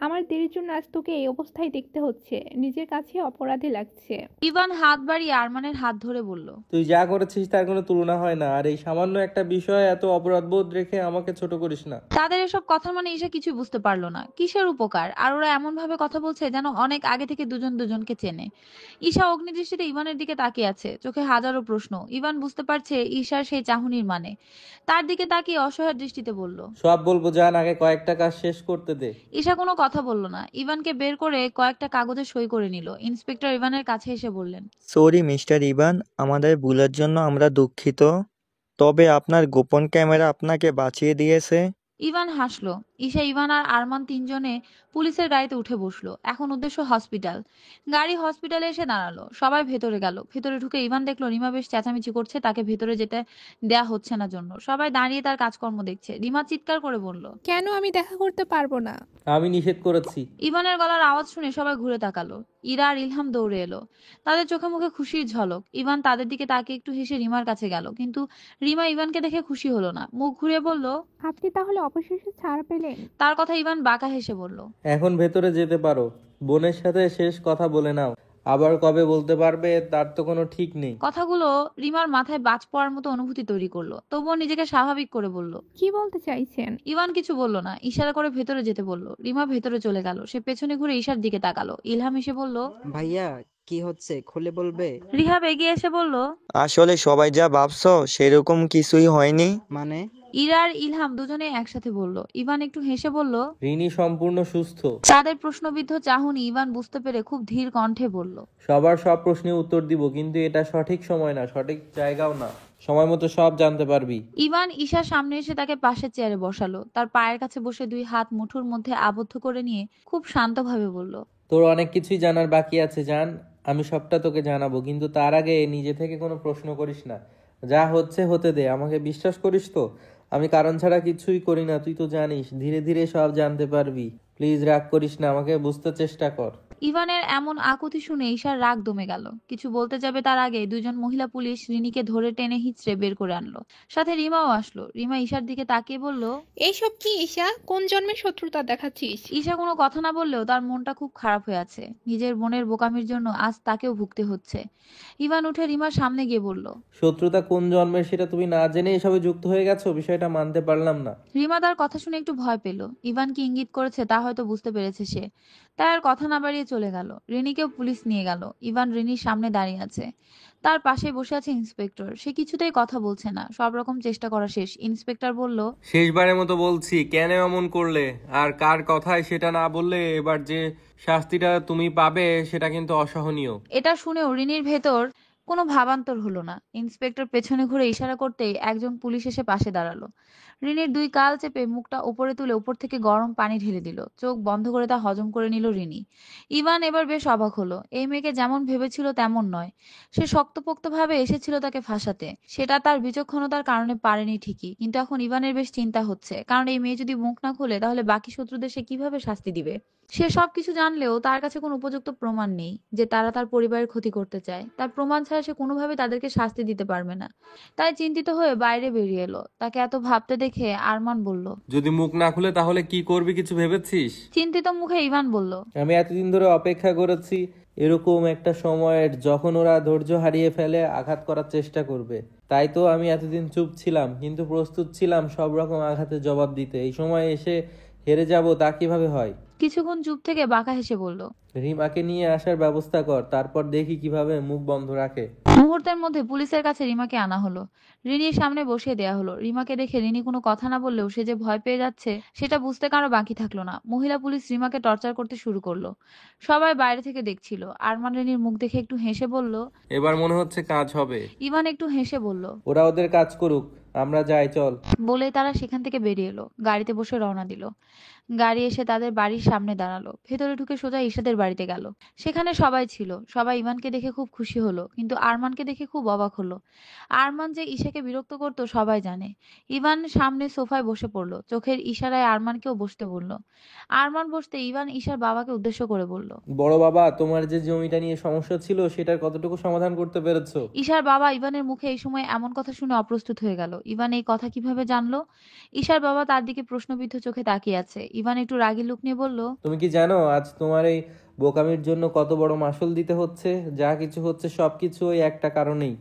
F: আমার দেরির জন্য আজ তোকে এই অবস্থায় দেখতে হচ্ছে, নিজের কাছে অপরাধী লাগছে।
A: ইভান হাত বাড়িয়ে আরমানের হাত ধরে বলল।
B: তুই যা করেছিস তার কোনো তুলনা হয় না, আর এই সামান্য একটা বিষয়ে এত অপরাধবোধ রেখে আমাকে ছোট করিস না।
A: তাদের এসব কথা মানে ঈশা কিছুই বুঝতে পারলো না। কিসের উপকার? আর ওরা এমন ভাবে কথা বলছে যেন অনেক আগে থেকে দুজন দুজনকে চেনে। ঈশা অগ্নিদৃষ্টিতে ইভানের দিকে তাকিয়ে আছে, চোখে হাজারো প্রশ্ন। ইভান বুঝতে পারছে ঈশার সেই চাহনির মানে। তার দিকে তাকিয়ে অসহায় দৃষ্টিতে বলল।
B: সব বলবো জান, আগে কয়েকটা কাজ শেষ করতে দে।
A: ঈশা কোনো কথা বলল না, ইভানকে বের করে কয়েকটা কাগজে সই করে নিল। ইন্সপেক্টর ইভানের কাছে এসে বললেন।
C: সরি মিস্টার ইভান, আমাদের ভুলের জন্য আমরা দুঃখিত। তবে আপনার গোপন ক্যামেরা আপনাকে বাঁচিয়ে দিয়েছে।
A: ইভান হাসলো। ঈশা, ইভান আর আরমান তিনজনে পুলিশের গাড়িতে উঠে বসলো। এখন উদ্দেশ্য হসপিটাল। গাড়ি হসপিটালে এসে দাঁড়ালো। সবাই ভেতরে গেল। ভেতরে ঢুকে ইভান দেখলো রিমা বেশ চেঁচামেচি করছে, তাকে ভেতরে যেতে দেয়া হচ্ছে না জন্য। সবাই দাঁড়িয়ে তার কাজকর্ম দেখছে। রিমা চিৎকার করে বলল।
D: কেন আমি দেখা করতে পারবো না?
B: আমি নিষেধ করেছি।
A: ইভানের গলার আওয়াজ শুনে সবাই ঘুরে তাকালো। ইরা আর ইলহাম দৌড়ে এলো। তাদের চোখে মুখে খুশির ঝলক। ইভান তাদের দিকে তাকিয়ে একটু হেসে রিমার কাছে গেল, কিন্তু রিমা ইভানকে দেখে খুশি হলো না। মুখ ঘুরিয়ে বলল।
F: আপনি তাহলে অবশেষে ছাড় পেলেন?
A: তার কথা ইভান বাঁকা হেসে বলল।
B: এখন ভেতরে যেতে পারো, বোনের সাথে শেষ কথা বলে নাও। আবার কবে বলতে পারবে তার তো কোনো ঠিক নেই।
A: কথাগুলো রিমার মাথায় বাজ পড়ার মতো অনুভূতি তৈরি করলো, তবুও নিজেকে স্বাভাবিক করে বলল।
F: কি বলতে চাইছেন?
A: ইভান কিছু বলল না, ইশারা করে ভেতরে যেতে বলল। রিমা ভেতরে চলে গেল। সে পেছনে ঘুরে ঈশার দিকে তাকালো। ইলহাম এসে বলল।
E: ভাইয়া কি হচ্ছে খুলে বলবে?
A: রিহাব এগিয়ে এসে বলল।
C: আসলে সবাই যা ভাবছো সেরকম কিছুই হয়নি।
E: মানে?
A: ইরা আর ইলহাম দুজনে একসাথে বলল। ইভান একটু হেসে বলল।
B: রিনি সম্পূর্ণ সুস্থ।
A: তাদের প্রশ্নবিদ্ধ চাহনি ইভান বুঝতে পেরে খুব ধীর কণ্ঠে বলল।
B: সবার সব প্রশ্নের উত্তর দিব, কিন্তু এটা সঠিক সময় না, সঠিক জায়গাও না। সময় মতো সব জানতে পারবি।
A: ইভান ঈশার সামনে এসে তাকে পাশের চেয়ারে বসালো। তার পায়ের কাছে বসে দুই হাত মুঠোর মধ্যে আবদ্ধ করে নিয়ে খুব শান্তভাবে বলল।
B: তোর অনেক কিছুই জানার বাকি আছে জান, আমি সবটা তোকে জানাবো, কিন্তু তার আগে নিজে থেকে কোনো প্রশ্ন করিস না। যা হচ্ছে হতে দে, আমাকে বিশ্বাস করিস তো? আমি কারণ ছাড়া কিছুই করি না, তুই তো জানিস। ধীরে ধীরে সব জানতে পারবি। প্লিজ রাগ করিস না, আমাকে বুঝতে চেষ্টা কর।
A: ইভানের এমন আকুতি শুনে ঈশার রাগ দমে গেল। কিছু বলতে যাবে তার আগে দুজন মহিলা পুলিশ রিনিকে ধরে টেনে হিঁচড়ে বের করে আনলো। সাথে রিমাও আসলো। রিমা ঈশার দিকে তাকিয়ে বলল।
D: এইসব কি ঈশা? কোন জন্মের শত্রুতা দেখাচ্ছিস?
A: ঈশা কোনো কথা না বললেও তার মনটা খুব খারাপ হয়ে আছে। নিজের বোনের বোকামির জন্য আজ তাকেও ভুগতে হচ্ছে। ইভান উঠে রিমার সামনে গিয়ে বলল।
B: শত্রুতা কোন জন্মের সেটা তুমি না জেনে এসবে যুক্ত হয়ে গেছো, বিষয়টা মানতে পারলাম না।
A: রিমা তার কথা শুনে একটু ভয় পেল। ইভান কি ইঙ্গিত করেছে তা হয়তো বুঝতে পেরেছে সে। তাই আর কথা না বাড়িয়ে চলে গেল। রিনিকেও পুলিশ নিয়ে গেল। ইভান রিনির সামনে দাঁড়িয়ে আছে। তার পাশে বসে আছে ইন্সপেক্টর। সে কিছুতেই কথা বলছে না। সব রকম চেষ্টা করা শেষ। ইন্সপেক্টর বলল।
B: শেষবারের মতো বলছি, কেন এমন করলে? আর কার কথায় সেটা না বললে এবার যে শাস্তিটা তুমি পাবে সেটা কিন্তু অসহনীয়।
A: এটা শুনেও রিনির ভেতর কোনো ভাবান্তর হলো না। ইন্সপেক্টর পেছনে ঘুরে ইশারা করতেই একজন পুলিশ এসে পাশে দাঁড়ালো। রিনির দুই গাল চেপে মুখটা উপরে তুলে উপর থেকে গরম পানি ঢেলে দিল। চোখ বন্ধ করে তা হজম করে নিল রিনি। ইভান এবার বেশ অবাক হলো। এই মেয়েকে যেমন ভেবেছিল তেমন নয়। সে শক্তপোক্তভাবে এসেছিল তাকে ফাঁসাতে। সেটা তার বিচক্ষণতার কারণে পারেনি ঠিকই, কিন্তু এখন ইভানের বেশ চিন্তা হচ্ছে, কারণ এই মেয়ে যদি মুখ না খুলে তাহলে বাকি শত্রুদের সে কিভাবে শাস্তি দিবে। সে সবকিছু জানলেও তার কাছে কোনো উপযুক্ত প্রমাণ নেই যে তারা তার পরিবারের ক্ষতি করতে চায়। তার প্রমাণ ছাড়া সে কোনোভাবে তাদেরকে শাস্তি দিতে পারবে না। তাই চিন্তিত হয়ে বাইরে বেরিয়ে এলো। তাকে এত ভাবতে দেখে আরমান বলল।
B: যদি মুখ না খুলে তাহলে কি করবি কিছু ভেবেছিস?
A: চিন্তিত মুখে ইভান বলল।
B: আমি এতদিন ধরে অপেক্ষা করেছি এরকম একটা সময়ের, যখন ওরা ধৈর্য হারিয়ে ফেলে আঘাত করার চেষ্টা করবে। তাই তো আমি এতদিন চুপ ছিলাম, কিন্তু প্রস্তুত ছিলাম সব রকম আঘাতের জবাব দিতে। এই সময় এসে হেরে যাব তা কিভাবে হয়?
A: কিছুক্ষণ চুপ থেকে বাঁকা হেসে বলল।
B: রিমাকে নিয়ে আসার ব্যবস্থা কর, তারপর দেখি কিভাবে মুখ বন্ধ রাখে।
A: মুহূর্তের মধ্যে পুলিশের কাছে রিমাকে আনা হলো। রিনির সামনে বসিয়ে দেয়া হলো। রিমাকে দেখে রিনি কোনো কথা না বললেও সে যে ভয় পেয়ে যাচ্ছে সেটা বুঝতে কারো বাকি থাকলো না। মহিলা পুলিশ রিমাকে টর্চার করতে শুরু করলো। সবাই বাইরে থেকে দেখছিল। আরমান রিনির মুখ দেখে একটু হেসে বলল।
B: এবার মনে হচ্ছে কাজ হবে।
A: ইভান একটু হেসে বলল।
B: ওরা ওদের কাজ করুক, আমরা যাই চল।
A: বলেই তারা সেখান থেকে বেরিয়ে এলো। গাড়িতে বসে রওনা দিল। গাড়ি এসে তাদের বাড়ির সামনে দাঁড়ালো। ভেতরে ঢুকে সোজা ঈশাদের বাড়িতে গেল। সেখানে সবাই ছিল। সবাই ইভানকে দেখে খুব খুশি হলো, কিন্তু আরমানকে দেখে খুব অবাক হলো। আরমান যে ঈশাকে বিরক্ত করতো সবাই জানে। ইভান সামনে সোফায় বসে পড়লো। চোখের ইশারায় আরমানকেও বসতে বলল। আরমান বসতে ইভান ঈশার বাবাকে উদ্দেশ্য করে বলল।
B: বড় বাবা, তোমার যে জমিটা নিয়ে সমস্যা ছিল সেটার কতটুকু সমাধান করতে পেরেছো?
A: ঈশার বাবা ইভানের মুখে এই সময় এমন কথা শুনে অপ্রস্তুত হয়ে গেল। ইভান এই কথা কিভাবে জানলো? ঈশার বাবা তার দিকে প্রশ্নবিদ্ধ চোখে তাকিয়ে আছে। ইভান একটু রাগী লুক নিয়ে বলল।
B: তুমি কি জানো আজ তোমার এই বোকামির জন্য কত বড় মাসুল দিতে হচ্ছে? যা কিছু হচ্ছে সবকিছু ওই একটা কারণেই।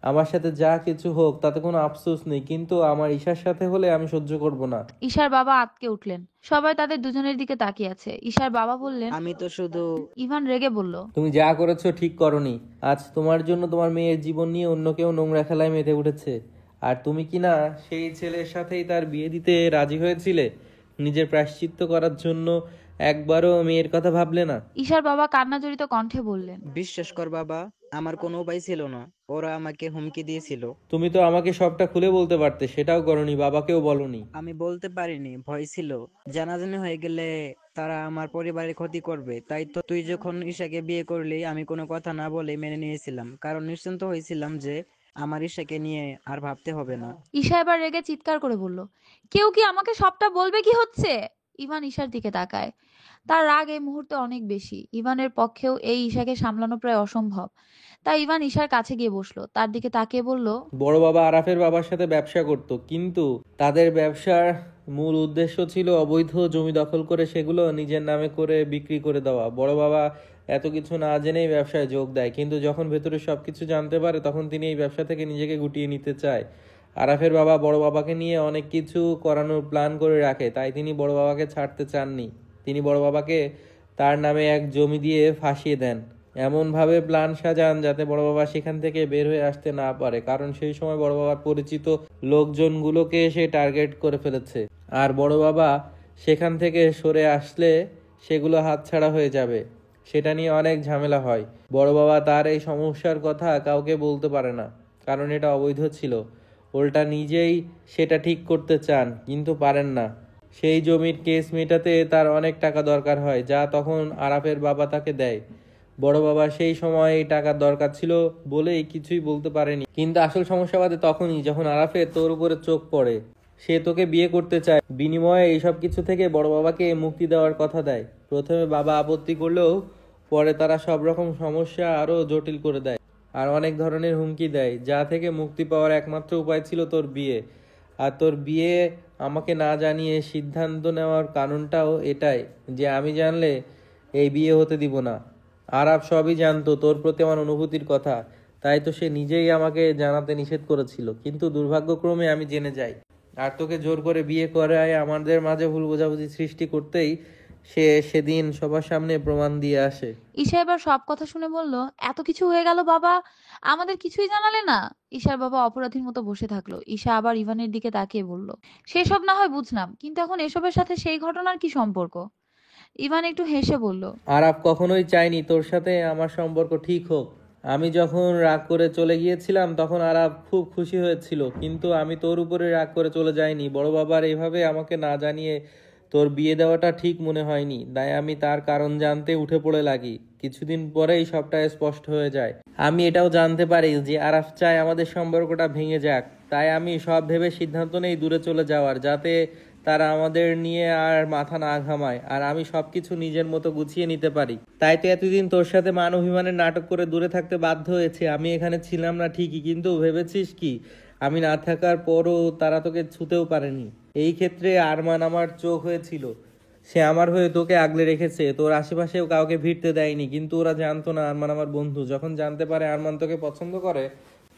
B: আমার সাথে যা কিছু হোক তাতে কোনো আফসোস নেই, কিন্তু আমার ঈশার সাথে হলে আমি সহ্য করব না।
A: ঈশার বাবা আঁতকে উঠলেন। সবাই তাদের দুজনের দিকে তাকিয়ে আছে। ঈশার বাবা বললেন।
E: আমি তো শুধু
A: ইভান রেগে বলল।
B: তুমি যা করেছো ঠিক করনি। আজ তোমার জন্য তোমার মেয়ের জীবন নিয়ে অন্য কেউ নোংরা খেলায় মেতে উঠেছে, আর তুমি কি না সেই ছেলের সাথেই তার বিয়ে দিতে রাজি হয়েছিলে? নিজের প্রায়শ্চিত্ত করার জন্য একবারও মেয়ের কথা ভাবলে না?
A: ঈশার বাবা কান্নাজড়িত কণ্ঠে বললেন।
E: বিশ্বাস কর বাবা, আমার কোনো উপায় ছিল না। ওরা আমাকে হুমকি দিয়েছিল।
B: তুমি তো আমাকে সবটা খুলে বলতে পারতে, সেটাও করনি, বাবাকেও বলনি।
E: আমি বলতে পারিনি, ভয় ছিল জানাজানি হয়ে গেলে তারা আমার পরিবারের ক্ষতি করবে। তাই তো তুই যখন ঈশাকে বিয়ে করলি আমি কোনো কথা না বলে মেনে নিয়েছিলাম, কারণ নিশ্চিন্ত হয়েছিলাম যে আমার ঈশাকে নিয়ে আর ভাবতে হবে না।
A: ঈশা এবার রেগে চিৎকার করে বলল। কেউ কি আমাকে সবটা বলবে কি হচ্ছে? ইভান ঈশার দিকে তাকায়। তার রাগ এই মুহূর্তে অনেক বেশি। ইভানের পক্ষেও এই ঈশাকে সামলানো প্রায় অসম্ভব। তাই ইভান ঈশার কাছে গিয়ে বসলো। তার দিকে তাকিয়ে বলল।
B: বড় বাবা আরাফের বাবার সাথে ব্যবসা করত, কিন্তু তাদের ব্যবসার মূল উদ্দেশ্য ছিল অবৈধ জমি দখল করে সেগুলো নিজের নামে করে বিক্রি করে দেওয়া। বড় বাবা এত কিছু না জেনেই ব্যবসায় যোগ দেয়, কিন্তু যখন ভেতরে সবকিছু জানতে পারে তখন তিনি এই ব্যবসা থেকে নিজেকে গুটিয়ে নিতে চায়। আরাফের বাবা বড় বাবাকে নিয়ে অনেক কিছু করানোর প্ল্যান করে রাখে, তাই তিনি বড় বাবাকে ছাড়তে চাননি। তিনি বড় বাবাকে তার নামে এক জমি দিয়ে ফাঁসিয়ে দেন। এমনভাবে প্ল্যান সাজান যাতে বড় বাবা সেখান থেকে বের হয়ে আসতে না পারে, কারণ সেই সময় বড় বাবার পরিচিত লোকজনগুলোকে সে টার্গেট করে ফেলেছে। আর বড় বাবা সেখান থেকে সরে আসলে সেগুলো হাতছাড়া হয়ে যাবে। সেটা নিয়ে অনেক ঝামেলা হয়। বড় বাবা তার এই সমস্যার কথা কাউকে বলতে পারে না, কারণ এটা অবৈধ ছিল। উল্টা নিজেই সেটা ঠিক করতে চান, কিন্তু পারেন না। সেই জমির কেস মেটাতে তার অনেক টাকা দরকার হয়, যা তখন আরাফের বাবা তাকে দেয়। বড় বাবা সেই সময় এই টাকার দরকার ছিল বলেই কিছুই বলতে পারেনি, কিন্তু আসল সমস্যা বাদে তখনই যখন আরাফের তোর উপরে চোখ পড়ে। সে তোকে বিয়ে করতে চায়, বিনিময়ে এইসব কিছু থেকে বড় বাবাকে মুক্তি দেওয়ার কথা দেয়। প্রথমে বাবা আপত্তি করলেও পরে তারা সব রকম সমস্যা আরো জটিল করে দেয় আর অনেক ধরনের হুমকি দেয়, যা থেকে মুক্তি পাওয়ার একমাত্র উপায় ছিল তোর বিয়ে। আর তোর বিয়ে আমাকে না জানিয়ে সিদ্ধান্ত নেওয়ার কারণটাও এটাই যে আমি জানলে এই বিয়ে হতে দিব না। আরাফ সবই জানতো তোর প্রতি আমার অনুভূতির কথা, তাই তো সে নিজেই আমাকে জানাতে নিষেধ করেছিল, কিন্তু দুর্ভাগ্যক্রমে আমি জেনে যাই। আর তোকে জোর করে বিয়ে করায় আমাদের মাঝে ভুল বোঝাবুঝি সৃষ্টি করতেই সে সেদিন সবার সামনে প্রমাণ দিয়ে আসে।
A: ঈশা এবার সব কথা শুনে বলল। এত কিছু হয়ে গেল বাবা, আমাদের কিছুই জানালে না? ঈশার বাবা অপরাধীর মতো বসে থাকলো। ঈশা আবার ইভানের দিকে তাকিয়ে বলল। সেসব না হয় বুঝলাম, কিন্তু এখন এসবের সাথে সেই ঘটনার কি সম্পর্ক? ইভান একটু হেসে বলল।
B: আরাফ কখনোই চায়নি তোর সাথে আমার সম্পর্ক ঠিক হোক। আমি যখন রাগ করে চলে গিয়েছিলাম তখন আরাফ খুব খুশি হয়েছিল, কিন্তু আমি তোর উপরে রাগ করে চলে যাইনি। বড় বাবার এভাবে আমাকে না জানিয়ে তোর বিয়ে দেওয়াটা ঠিক মনে হয়নি, তাই আমি তার কারণ জানতে উঠে পড়ে লাগি। কিছুদিন পরেই সবটা স্পষ্ট হয়ে যায়। আমি এটাও জানতে পারি যে আরাফ চায় আমাদের সম্পর্কটা ভেঙে যাক, তাই আমি সব ভেবে সিদ্ধান্ত নেই দূরে চলে যাওয়ার, যাতে তারা আমাদের নিয়ে আর মাথা না ঘামায়, আর আমি সবকিছু নিজের মতো গুছিয়ে নিতে পারি। তাই তো এতদিন তোর সাথে মান অভিমানের নাটক করে দূরে থাকতে বাধ্য হয়েছে। আমি এখানে ছিলাম না ঠিকই, কিন্তু ভেবেছিস কি আমি না থাকার পরও তারা তোকে ছুতেও পারেনি? এই ক্ষেত্রে আরমান আমার চোখ হয়েছিল। সে আমার হয়ে তোকে আগলে রেখেছে, তোর আশেপাশেও কাউকে ভিড়তে দেয়নি। কিন্তু ওরা জানতো না আরমান আমার বন্ধু। যখন জানতে পারে আরমান তোকে পছন্দ করে,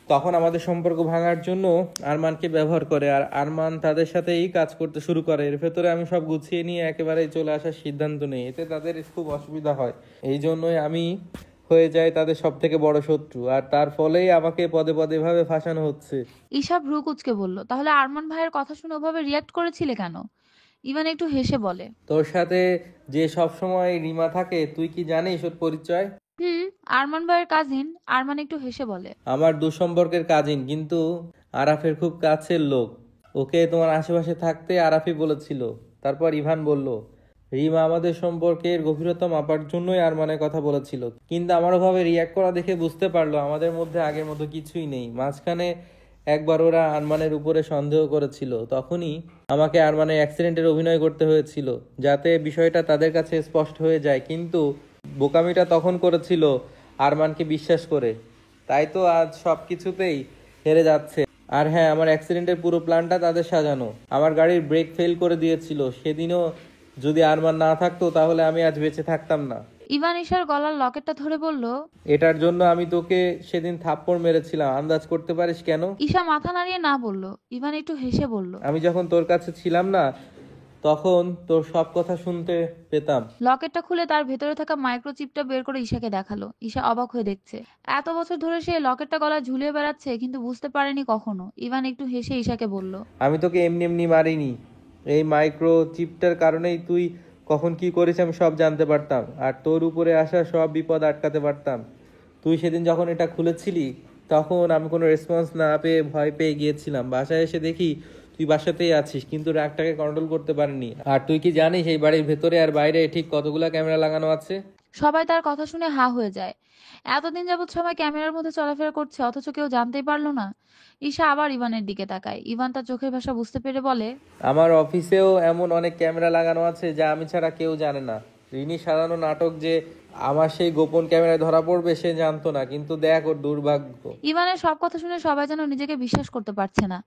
B: তখন আমাদের সম্পর্ক ভাঙার জন্য আরমানকে ব্যবহার করে, আর আরমান তাদের সাথেই কাজ করতে শুরু করে। এর ভেতরে আমি সব গুছিয়ে নিয়ে একেবারেই চলে আসার সিদ্ধান্ত নেই। এতে তাদের খুব অসুবিধা হয়, এই জন্যই আমি হয়ে যায় তাদের সব থেকে বড় শত্রু, আর তার ফলেই আমাকে পদে পদে এভাবে ফাঁসানো হচ্ছে।
A: ঈশা ভ্রু কুঁচকে বলল, তাহলে আরমান ভাইয়ের কথা শুনে ওভাবে রিয়াক্ট করেছিলে কেন? ইভান একটু হেসে বলে,
B: তোর সাথে যে সব সময় রিমা থাকে, তুই কি জানিস ওর পরিচয়?
A: হুম, আরমান ভাইয়ের কাজিন। আরমান একটু হেসে বলে,
B: আমার দুঃসম্পর্কের কাজিন, কিন্তু আরাফের খুব কাছের লোক। ওকে তোমার আশেপাশে থাকতে আরাফই বলেছিল। তারপর ইভান বলল, রিমা আমাদের সম্পর্কের গভীরতা মাপার জন্যই আরমানের কথা বলেছিল। কিন্তু আমার ওভাবে রিয়াক্ট করা দেখে বুঝতে পারলো আমাদের মধ্যে আগের মতো কিছুই নেই। মাঝখানে একবার ওরা আরমানের উপরে সন্দেহ করেছিল, তখনই আমাকে আরমানের অ্যাক্সিডেন্টের অভিনয় করতে হয়েছিল, যাতে বিষয়টা তাদের কাছে স্পষ্ট হয়ে যায়। কিন্তু বোকামিটা তখন করেছিল আরমানকে বিশ্বাস করে। তাই তো আজ সব কিছুতেই হেরে যাচ্ছে। আর হ্যাঁ, আমার অ্যাক্সিডেন্টের পুরো প্ল্যানটা তাদের সাজানো। আমার গাড়ির ব্রেক ফেল করে দিয়েছিল সেদিনও। যদি আরমান না থাকতো তাহলে আমি আজ বেঁচে থাকতাম না।
A: ইভান ঈশার গলার লকেটটা ধরে বলল,
B: এটার জন্য আমি তোকে সেদিন থাপ্পড় মেরেছিলাম। আন্দাজ করতে পারিস কেন?
A: ঈশা মাথা নাড়িয়ে না বলল। ইভান একটু হেসে বলল,
B: আমি যখন তোর কাছে ছিলাম না, তখন তোর সব কথা শুনতে পেতাম।
A: লকেটটা খুলে তার ভেতরে থাকা মাইক্রোচিপটা বের করে ঈশাকে দেখালো। ঈশা অবাক হয়ে দেখছে, এত বছর ধরে সে লকেটটা গলায় ঝুলিয়ে বেড়াচ্ছে, কিন্তু বুঝতে পারেনি কখনো। ইভান একটু হেসে ঈশাকে বলল,
B: আমি তোকে এমনি এমনি মারিনি। এই মাইক্রো চিপটার কারণেই তুই কখন কি করিস আমি সব জানতে পারতাম, আর তোর উপরে আসা সব বিপদ আটকাতে পারতাম। তুই সেদিন যখন এটা খুলেছিলি, তখন আমি কোনো রেসপন্স না পেয়ে ভয় পেয়ে গিয়েছিলাম। বাসায় এসে দেখি তুই বাসাতেই আছিস, কিন্তু রাগটাকে কন্ট্রোল করতে পারিনি। আর তুই কি জানিস এই বাড়ির ভেতরে আর বাইরে ঠিক কতগুলা ক্যামেরা লাগানো আছে?
A: সবাই তার কথা শুনে হা হয়ে যায়। এতদিন যাবৎ সবাই ক্যামেরার মধ্যে চলাফেরা করছে, অথচ কেউ জানতেই পারলো না। ঈশা আবার ইভানের দিকে তাকায়। ইভান তার চোখের ভাষা বুঝতে পেরে বলে,
B: আমার অফিসেও এমন অনেক ক্যামেরা লাগানো আছে যা আমি ছাড়া কেউ জানে না। রিনি সাজানো নাটক যে আমার সেই গোপন ক্যামেরায় ধরা পড়বে সে জানতো না, কিন্তু দেখ ওর দুর্ভাগ্য।
A: ইভানের সব কথা শুনে সবাই যেন নিজেকে বিশ্বাস করতে পারছে না।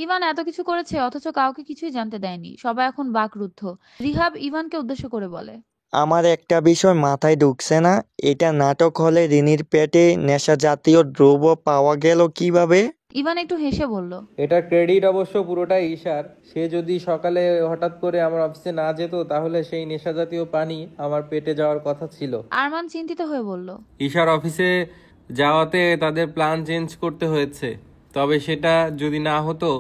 A: ইভান এত কিছু করেছে, অথচ কাউকে কিছুই জানতে দেয়নি। সবাই এখন বাকরুদ্ধ। রিহাব ইভানকে উদ্দেশ্য করে বলে,
C: আমার একটা বিষয় মাথায় ঢুকছে না, এটা নাটক হলে রিনির পেটে নেশা জাতীয় দ্রব্য পাওয়া গেল কিভাবে?
A: ইভান একটু হেসে বলল,
B: এটা ক্রেডিট অবশ্য পুরোটাই ঈশার। সে যদি সকালে হঠাৎ করে আমার অফিসে না যেত, তাহলে সেই নেশাজাতীয় পানি আমার পেটে যাওয়ার কথা ছিল।
A: আরমান চিন্তিত হয়ে বলল,
B: ঈশার অফিসে যাওয়াতে তাদের প্ল্যান চেঞ্জ করতে হয়েছে। তবে সেটা যদি না হতো,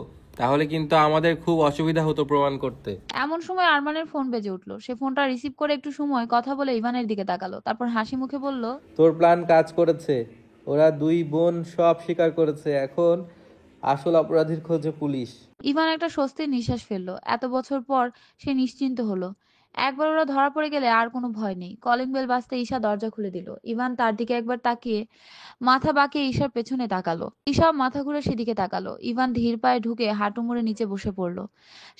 B: তাহলে কিন্তু আমাদের খুব অসুবিধা হতো প্রমাণ করতে।
A: এমন সময় আরমানের ফোন বেজে উঠলো। সে ফোনটা রিসিভ করে একটু সময় কথা বলে ইভানের দিকে তাকালো, তারপর হাসি মুখে বলল,
B: তোর প্ল্যান কাজ করেছে। ওরা দুই বোন সব স্বীকার করেছে। এখন আসল অপরাধীর খোঁজে পুলিশ।
A: ইভান একটা স্বস্তির নিঃশ্বাস ফেললো। এত বছর পর সে নিশ্চিন্ত হলো। একবার ওরা ধরা পড়ে গেলে আর কোনো ভয় নেই। কলিং বেল বাজতে ঈশা দরজা খুলে দিল। ইভান তার দিকে একবার তাকিয়ে মাথা বাঁকিয়ে ঈশার পেছনে তাকালো। ঈশাও মাথা ঘুরে সেদিকে তাকালো। ইভান ধীর পায়ে ঢুকে হাঁটু মুড়ে নিচে বসে পড়লো।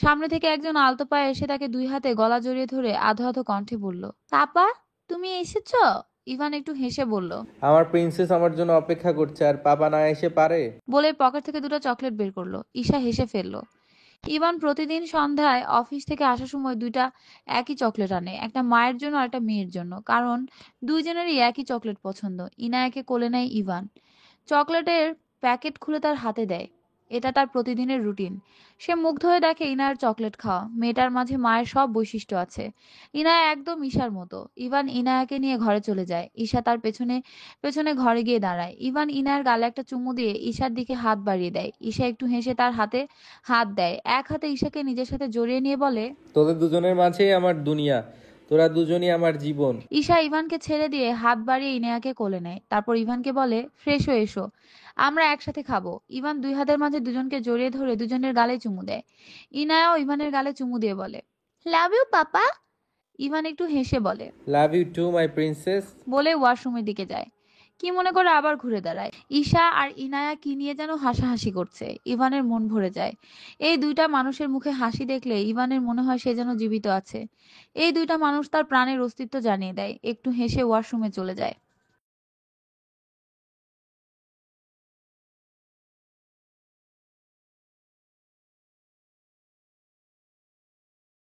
A: সামনে থেকে একজন আলতো পায়ে এসে তাকে দুই হাতে গলা জড়িয়ে ধরে আধো আধো কণ্ঠে বলল, পাপা, তুমি এসেছো? ইভান একটু হেসে বলল,
B: আমার প্রিন্সেস আমার জন্য অপেক্ষা করছে, আর পাপা না এসে পারে?
A: বলে পকেট থেকে দুটো চকলেট বের করলো। ঈশা হেসে ফেললো। ইভান প্রতিদিন সন্ধ্যায় অফিস থেকে আসার সময় দুইটা একই চকলেট আনে, একটা মায়ের জন্য আর একটা মেয়ের জন্য, কারণ দুইজনেরই একই চকলেট পছন্দ। ইনায়াকে কোলে নেয় ইভান, চকলেটের প্যাকেট খুলে তার হাতে দেয়। এটা তার প্রতিদিনের রুটিন। সে মুগ্ধ হয়ে দেখে ইনায়ার চকলেট খাওয়া। মেয়েটার মাঝে মায়ের সব বৈশিষ্ট্য আছে। ইনায়া একদম ঈশার মতো। ইভান ইনায়াকে নিয়ে ঘরে চলে যায়। ঈশা তার পেছনে পেছনে ঘরে গিয়ে দাঁড়ায়। ইভান ইনায়ার গালে একটা চুমু দিয়ে ঈশার দিকে হাত বাড়িয়ে দেয়। ঈশা একটু হেসে তার হাতে হাত দেয়। এক হাতে ঈশাকে নিজের সাথে জড়িয়ে নিয়ে বলে,
B: তোদের দুজনের মাঝেই আমার দুনিয়া। তোরা দুজনই আমার জীবন।
A: ঈশা ইভানকে ছেড়ে দিয়ে হাত বাড়িয়ে ইনায়াকে কোলে নেয়। তারপর ইভানকে বলে, ফ্রেশ হয়ে এসো, আমরা একসাথে খাবো। ইভান দুই হাতের মাঝে দুজনকে জড়িয়ে ধরে দুজনের গালে চুমু দেয়। ইনায়াও ইভানের গালে চুমু দিয়ে বলে, লাভ ইউ পাপা। ইভান একটু হেসে বলে,
B: love you too my princess.
A: বলে ওয়াশরুমের দিকে যায়। কি মনে করে আবার ঘুরে দাঁড়ায়। ঈশা আর ইনায়া কি নিয়ে যেন হাসাহাসি করছে। ইভানের মন ভরে যায়। এই দুইটা মানুষের মুখে হাসি দেখলে ইভানের মনে হয় সে যেন জীবিত আছে। এই দুইটা মানুষ তার প্রাণের অস্তিত্ব জানিয়ে দেয়। একটু হেসে ওয়াশরুমে চলে যায়।